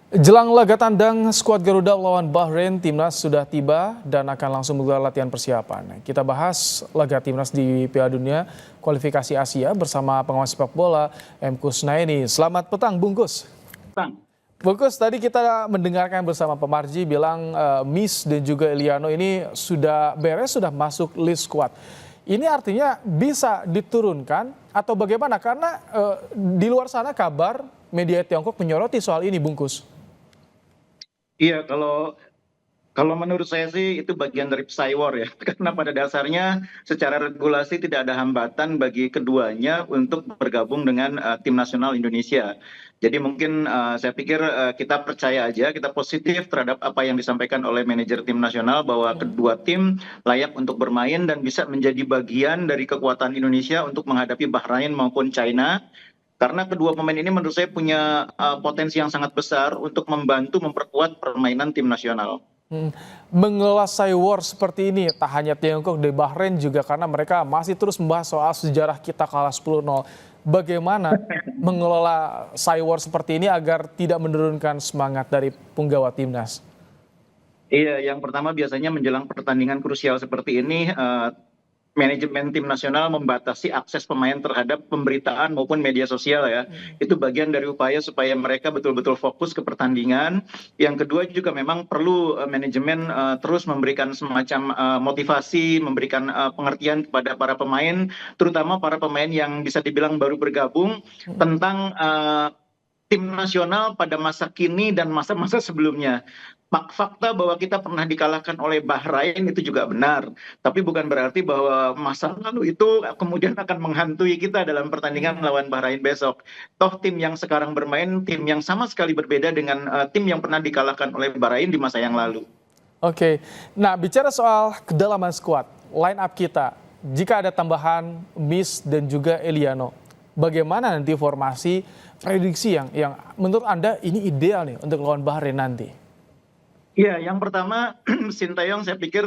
Jelang laga tandang skuad Garuda melawan Bahrain, Timnas sudah tiba dan akan langsung menggelar latihan persiapan. Kita bahas laga Timnas di Piala Dunia kualifikasi Asia bersama pengawas sepak bola M. Kusnaini. Selamat petang, Bungkus. Bang, Bungkus, tadi kita mendengarkan bersama Pak Marji bilang Miss dan juga Eliano ini sudah beres, sudah masuk list squad. Ini artinya bisa diturunkan atau bagaimana? Karena di luar sana kabar media Tiongkok menyoroti soal ini, Bungkus. iya kalau menurut saya sih itu bagian dari psy war ya, karena pada dasarnya secara regulasi tidak ada hambatan bagi keduanya untuk bergabung dengan tim nasional Indonesia. Jadi mungkin saya pikir kita percaya aja, kita positif terhadap apa yang disampaikan oleh manajer tim nasional bahwa kedua tim layak untuk bermain dan bisa menjadi bagian dari kekuatan Indonesia untuk menghadapi Bahrain maupun China. Karena kedua pemain ini menurut saya punya potensi yang sangat besar untuk membantu memperkuat permainan tim nasional. Hmm. Mengelola war seperti ini tak hanya Tiongkok di Bahrain juga karena mereka masih terus membahas soal sejarah kita kalah 10-0. Bagaimana mengelola war seperti ini agar tidak menurunkan semangat dari punggawa timnas? Iya, yang pertama biasanya menjelang pertandingan krusial seperti ini, manajemen tim nasional membatasi akses pemain terhadap pemberitaan maupun media sosial ya. Itu bagian dari upaya supaya mereka betul-betul fokus ke pertandingan. Yang kedua juga memang perlu manajemen terus memberikan semacam motivasi, memberikan pengertian kepada para pemain, terutama para pemain yang bisa dibilang baru bergabung tentang tim nasional pada masa kini dan masa-masa sebelumnya. Fakta bahwa kita pernah dikalahkan oleh Bahrain itu juga benar, tapi bukan berarti bahwa masa lalu itu kemudian akan menghantui kita dalam pertandingan melawan Bahrain besok. Toh tim yang sekarang bermain tim yang sama sekali berbeda dengan tim yang pernah dikalahkan oleh Bahrain di masa yang lalu. Oke, nah bicara soal kedalaman skuad, line up kita, jika ada tambahan Miss dan juga Eliano, bagaimana nanti formasi prediksi yang menurut Anda ini ideal nih untuk lawan Bahrain nanti? Ya, yang pertama Sintayong saya pikir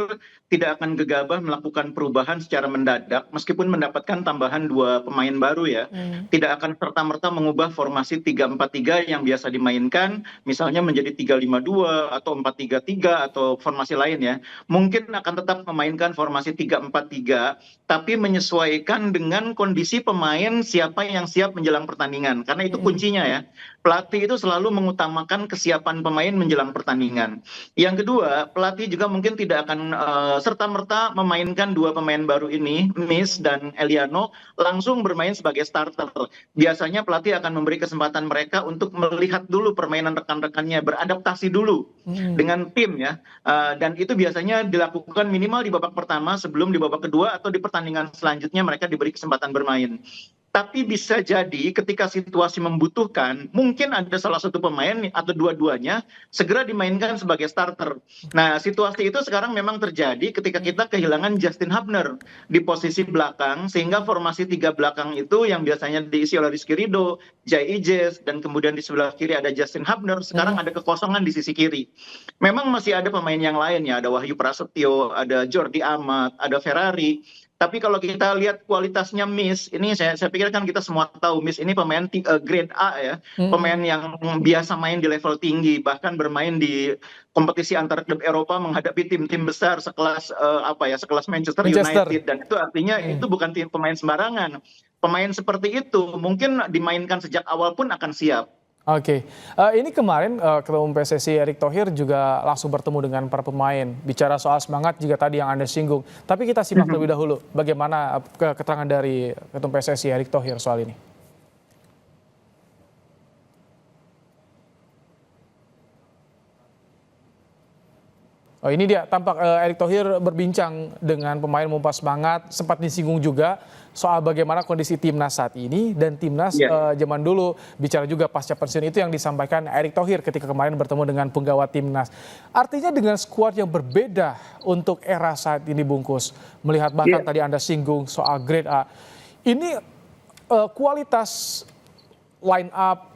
tidak akan gegabah melakukan perubahan secara mendadak meskipun mendapatkan tambahan dua pemain baru ya. Tidak akan serta-merta mengubah formasi 3-4-3 yang biasa dimainkan misalnya menjadi 3-5-2 atau 4-3-3 atau formasi lain ya. Mungkin akan tetap memainkan formasi 3-4-3 tapi menyesuaikan dengan kondisi pemain siapa yang siap menjelang pertandingan karena itu kuncinya ya. Pelatih itu selalu mengutamakan kesiapan pemain menjelang pertandingan. Yang kedua, pelatih juga mungkin tidak akan serta-merta memainkan dua pemain baru ini, Miss dan Eliano, langsung bermain sebagai starter. Biasanya pelatih akan memberi kesempatan mereka untuk melihat dulu permainan rekan-rekannya, beradaptasi dulu dengan tim ya. Dan itu biasanya dilakukan minimal di babak pertama sebelum di babak kedua atau di pertandingan selanjutnya mereka diberi kesempatan bermain. Tapi bisa jadi ketika situasi membutuhkan, mungkin ada salah satu pemain atau dua-duanya segera dimainkan sebagai starter. Nah, situasi itu sekarang memang terjadi ketika kita kehilangan Justin Hubner di posisi belakang, sehingga formasi tiga belakang itu yang biasanya diisi oleh Rizky Ridho, Jai Ijes, dan kemudian di sebelah kiri ada Justin Hubner, sekarang ada kekosongan di sisi kiri. Memang masih ada pemain yang lain ya, ada Wahyu Prasetyo, ada Jordi Amat, ada Ferrari. Tapi kalau kita lihat kualitasnya Miss, ini saya pikir kan kita semua tahu Miss ini pemain grade A ya, pemain yang biasa main di level tinggi, bahkan bermain di kompetisi antar klub Eropa menghadapi tim-tim besar sekelas sekelas Manchester Manchester. United, dan itu artinya itu bukan tim pemain sembarangan. Pemain seperti itu mungkin dimainkan sejak awal pun akan siap. Oke, ini kemarin Ketua Umum PSSI Erick Thohir juga langsung bertemu dengan para pemain. Bicara soal semangat juga tadi yang Anda singgung. Tapi kita simak terlebih dahulu bagaimana keterangan dari Ketua Umum PSSI Erick Thohir soal ini. Oh, ini dia tampak Erick Thohir berbincang dengan pemain memompa semangat, sempat disinggung juga soal bagaimana kondisi timnas saat ini dan timnas zaman dulu, bicara juga pasca pensiun itu yang disampaikan Erick Thohir ketika kemarin bertemu dengan penggawa timnas. Artinya dengan skuad yang berbeda untuk era saat ini, Bungkus, melihat bahkan tadi Anda singgung soal grade A, ini kualitas line up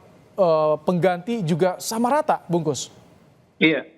pengganti juga sama rata, Bungkus. Iya.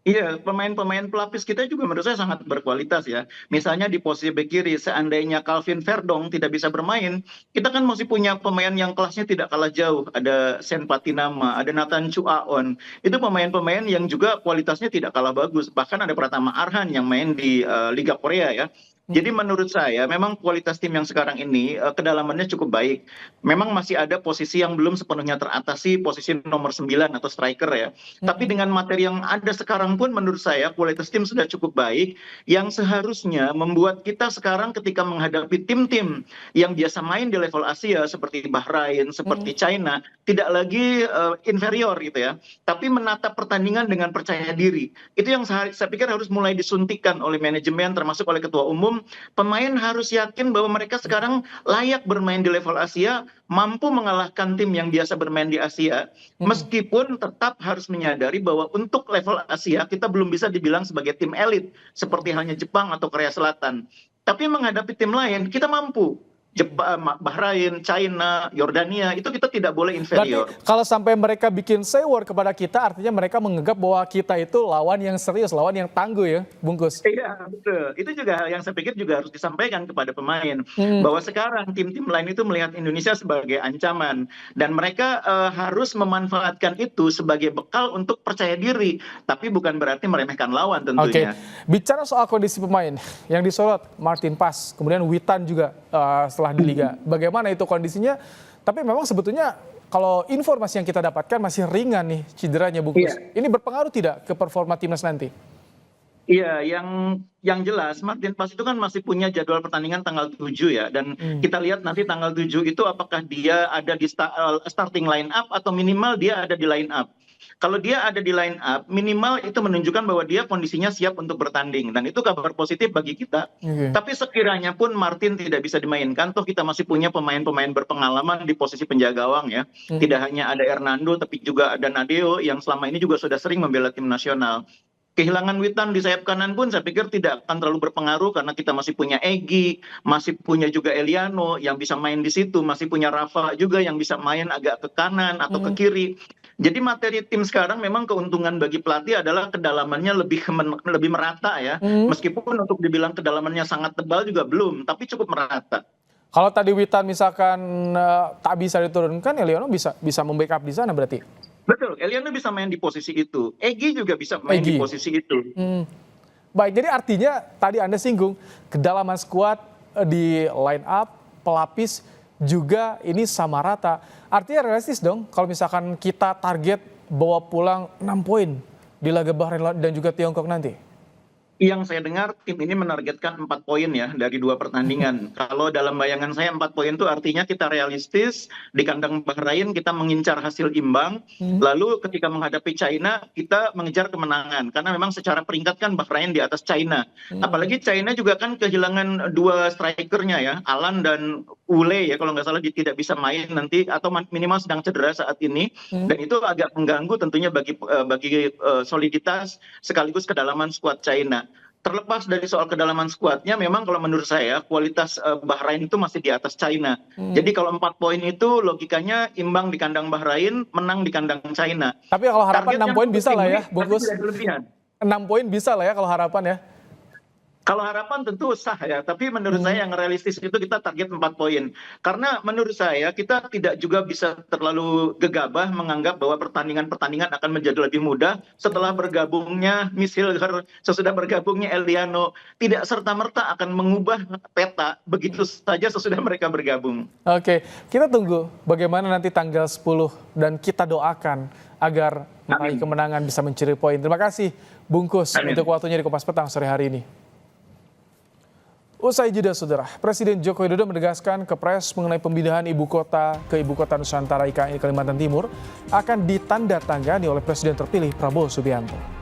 Iya, pemain-pemain pelapis kita juga menurut saya sangat berkualitas ya. Misalnya di posisi bek kiri, seandainya Calvin Verdong tidak bisa bermain, kita kan masih punya pemain yang kelasnya tidak kalah jauh. Ada Sen Patinama, ada Nathan Chuaon. Itu pemain-pemain yang juga kualitasnya tidak kalah bagus. Bahkan ada Pratama Arhan yang main di Liga Korea ya. Jadi menurut saya memang kualitas tim yang sekarang ini kedalamannya cukup baik. Memang masih ada posisi yang belum sepenuhnya teratasi, posisi nomor 9 atau striker ya. Tapi dengan materi yang ada sekarang pun menurut saya kualitas tim sudah cukup baik yang seharusnya membuat kita sekarang ketika menghadapi tim-tim yang biasa main di level Asia seperti Bahrain, seperti China, tidak lagi inferior gitu ya. Tapi menatap pertandingan dengan percaya diri. Itu yang saya pikir harus mulai disuntikan oleh manajemen termasuk oleh ketua umum. Pemain harus yakin bahwa mereka sekarang layak bermain di level Asia, mampu mengalahkan tim yang biasa bermain di Asia, meskipun tetap harus menyadari bahwa untuk level Asia kita belum bisa dibilang sebagai tim elit seperti halnya Jepang atau Korea Selatan. Tapi menghadapi tim lain kita mampu. Jepang, Bahrain, China, Yordania, itu kita tidak boleh inferior. Berarti kalau sampai mereka bikin sewor kepada kita, artinya mereka menganggap bahwa kita itu lawan yang serius, lawan yang tangguh ya, Bungkus? Iya, betul. Itu juga yang saya pikir juga harus disampaikan kepada pemain. Bahwa sekarang tim-tim lain itu melihat Indonesia sebagai ancaman. Dan mereka harus memanfaatkan itu sebagai bekal untuk percaya diri. Tapi bukan berarti meremehkan lawan tentunya. Oke, bicara soal kondisi pemain yang disorot, Martin Pas, kemudian Witan juga setelah di Liga. Bagaimana itu kondisinya? Tapi memang sebetulnya kalau informasi yang kita dapatkan masih ringan nih cederanya, Bungkus. Iya. Ini berpengaruh tidak ke performa timnas nanti? Iya, yang jelas Martin Pas itu kan masih punya jadwal pertandingan tanggal 7 ya. Dan kita lihat nanti tanggal 7 itu apakah dia ada di starting line up atau minimal dia ada di line up. Kalau dia ada di line up, minimal itu menunjukkan bahwa dia kondisinya siap untuk bertanding. Dan itu kabar positif bagi kita. Tapi sekiranya pun Martin tidak bisa dimainkan, toh kita masih punya pemain-pemain berpengalaman di posisi penjaga gawang ya. Tidak hanya ada Hernando, tapi juga ada Nadeo yang selama ini juga sudah sering membela tim nasional. Kehilangan Witan di sayap kanan pun saya pikir tidak akan terlalu berpengaruh karena kita masih punya Egy, masih punya juga Eliano yang bisa main di situ, masih punya Rafa juga yang bisa main agak ke kanan atau ke kiri. Jadi materi tim sekarang memang keuntungan bagi pelatih adalah kedalamannya lebih merata ya. Meskipun untuk dibilang kedalamannya sangat tebal juga belum, tapi cukup merata. Kalau tadi Witan misalkan tak bisa diturunkan, Eliano bisa membackup di sana berarti? Betul, Eliano bisa main di posisi itu. Egy juga bisa main di posisi itu. Baik, jadi artinya tadi Anda singgung kedalaman skuad di line up, pelapis juga ini sama rata. Artinya realistis dong kalau misalkan kita target bawa pulang 6 poin di laga Bahrain dan juga Tiongkok nanti. Yang saya dengar tim ini menargetkan 4 poin ya dari 2 pertandingan. Kalau dalam bayangan saya 4 poin itu artinya kita realistis, di kandang Bahrain kita mengincar hasil imbang, lalu ketika menghadapi China kita mengejar kemenangan. Karena memang secara peringkat kan Bahrain di atas China. Apalagi China juga kan kehilangan 2 strikernya ya, Alan dan Ule ya kalau nggak salah dia tidak bisa main nanti atau minimal sedang cedera saat ini. Dan itu agak mengganggu tentunya bagi soliditas sekaligus kedalaman skuad China. Terlepas dari soal kedalaman skuadnya, memang kalau menurut saya kualitas Bahrain itu masih di atas China. Jadi kalau 4 poin itu logikanya imbang di kandang Bahrain, menang di kandang China. Tapi kalau harapan 6 poin bisa lah ya, Bungkus. 6 poin bisa lah ya kalau harapan ya. Kalau harapan tentu sah ya, tapi menurut saya yang realistis itu kita target 4 poin. Karena menurut saya kita tidak juga bisa terlalu gegabah menganggap bahwa pertandingan-pertandingan akan menjadi lebih mudah setelah bergabungnya Miss Hilger, sesudah bergabungnya Eliano. Tidak serta-merta akan mengubah peta begitu saja sesudah mereka bergabung. Oke, kita tunggu bagaimana nanti tanggal 10 dan kita doakan agar meraih kemenangan bisa mencuri poin. Terima kasih Bungkus untuk waktunya di Kompas Petang sore hari ini. Usai jeda saudara, Presiden Joko Widodo menegaskan kepres mengenai pemindahan ibu kota ke ibu kota Nusantara IKN Kalimantan Timur akan ditandatangani oleh Presiden terpilih Prabowo Subianto.